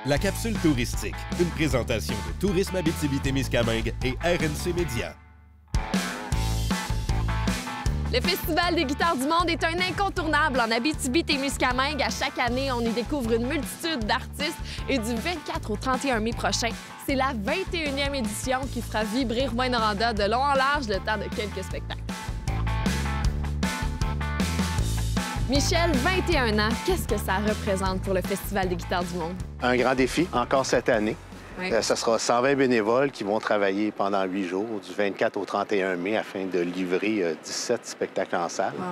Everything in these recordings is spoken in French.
La capsule touristique, une présentation de Tourisme Abitibi-Témiscamingue et RNC Média. Le Festival des guitares du monde est un incontournable en Abitibi-Témiscamingue. À chaque année, on y découvre une multitude d'artistes et du 24 au 31 mai prochain, c'est la 21e édition qui fera vibrer Rouyn-Noranda de long en large le temps de quelques spectacles. Michel, 21 ans, qu'est-ce que ça représente pour le Festival des guitares du monde? Un grand défi, encore cette année. Oui. Ce sera 120 bénévoles qui vont travailler pendant 8 jours, du 24 au 31 mai, afin de livrer 17 spectacles en salle. Wow.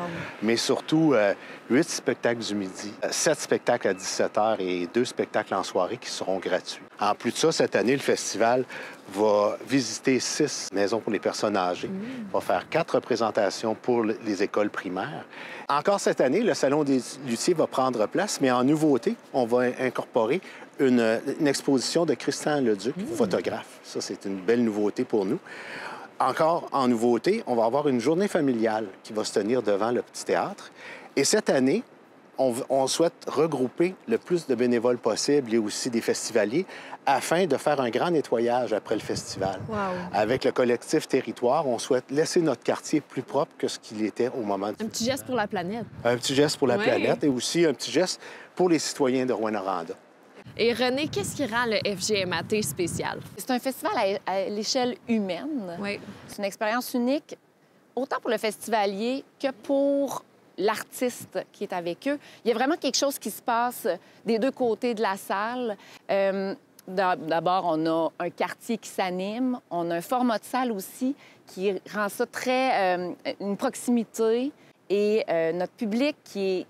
Mais surtout, 8 spectacles du midi, 7 spectacles à 17 h et 2 spectacles en soirée qui seront gratuits. En plus de ça, cette année, le festival va visiter 6 maisons pour les personnes âgées. Va faire 4 représentations pour les écoles primaires. Encore cette année, le Salon des luthiers va prendre place, mais en nouveauté, on va incorporer une exposition de Christian Leduc, photographe. Ça, c'est une belle nouveauté pour nous. Encore en nouveauté, on va avoir une journée familiale qui va se tenir devant le petit théâtre. Et cette année, on souhaite regrouper le plus de bénévoles possible et aussi des festivaliers afin de faire un grand nettoyage après le festival. Wow. Avec le collectif Territoire, on souhaite laisser notre quartier plus propre que ce qu'il était au moment du Un petit geste pour la planète. Un petit geste pour la Oui. planète et aussi un petit geste pour les citoyens de Rouyn-Noranda. Et René, qu'est-ce qui rend le FGMAT spécial? C'est un festival à l'échelle humaine. Oui. C'est une expérience unique, autant pour le festivalier que pour l'artiste qui est avec eux. Il y a vraiment quelque chose qui se passe des deux côtés de la salle. D'abord, on a un quartier qui s'anime. On a un format de salle aussi qui rend ça très... une proximité. Et notre public qui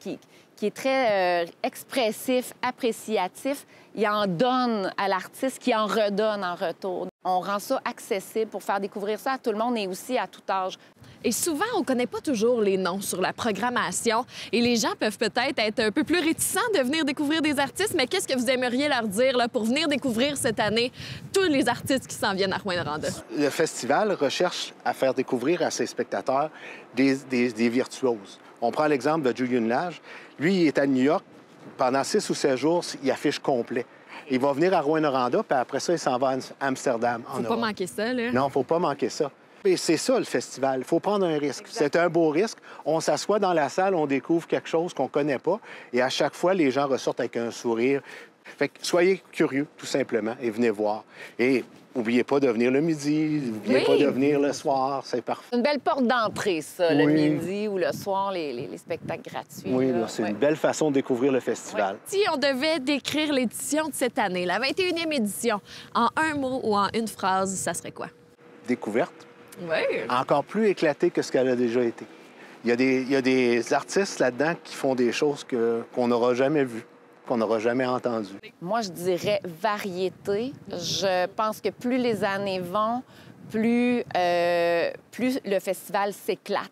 est très expressif, appréciatif, il en donne à l'artiste qui en redonne en retour. On rend ça accessible pour faire découvrir ça à tout le monde et aussi à tout âge. Et souvent, on ne connaît pas toujours les noms sur la programmation et les gens peuvent peut-être être un peu plus réticents de venir découvrir des artistes, mais qu'est-ce que vous aimeriez leur dire là, pour venir découvrir cette année tous les artistes qui s'en viennent à Rouyn-Noranda? Le festival recherche à faire découvrir à ses spectateurs des virtuoses. On prend l'exemple de Julian Lage. Lui, il est à New York. Pendant 6 ou 7 jours, il affiche complet. Il va venir à Rouyn-Noranda, puis après ça, il s'en va à Amsterdam, en Faut pas Europe. manquer ça, là. Non, il ne faut pas manquer ça. Et c'est ça, le festival. Il faut prendre un risque. C'est un beau risque. On s'assoit dans la salle, on découvre quelque chose qu'on ne connaît pas. Et à chaque fois, les gens ressortent avec un sourire. Fait que soyez curieux, tout simplement, et venez voir. Et n'oubliez pas de venir le midi, n'oubliez pas de venir le soir. C'est parfait. C'est une belle porte d'entrée, ça, le Oui. midi ou le soir, les spectacles gratuits. Oui, là. là, c'est Ouais. une belle façon de découvrir le festival. Si on devait décrire l'édition de cette année, la 21e édition, en un mot ou en une phrase, ça serait quoi? Découverte. Oui. Encore plus éclatée que ce qu'elle a déjà été. Il y a des artistes là-dedans qui font des choses qu'on n'aura jamais vues, qu'on n'aura jamais entendues. Moi, je dirais variété. Je pense que plus les années vont, plus le festival s'éclate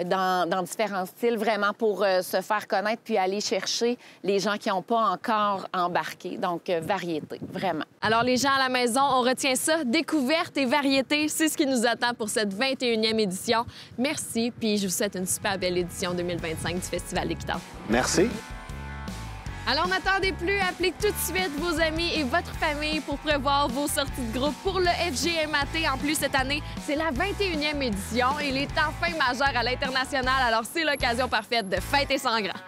dans différents styles, vraiment pour se faire connaître puis aller chercher les gens qui n'ont pas encore embarqué. Donc, variété, vraiment. Alors, les gens à la maison, on retient ça. Découverte et variété, c'est ce qui nous attend pour cette 21e édition. Merci, puis je vous souhaite une super belle édition 2025 du Festival des guitares. Merci. Alors, n'attendez plus, appelez tout de suite vos amis et votre famille pour prévoir vos sorties de groupe pour le FGMAT. En plus, cette année, c'est la 21e édition et il est enfin majeur à l'international, alors c'est l'occasion parfaite de fêter sans grand.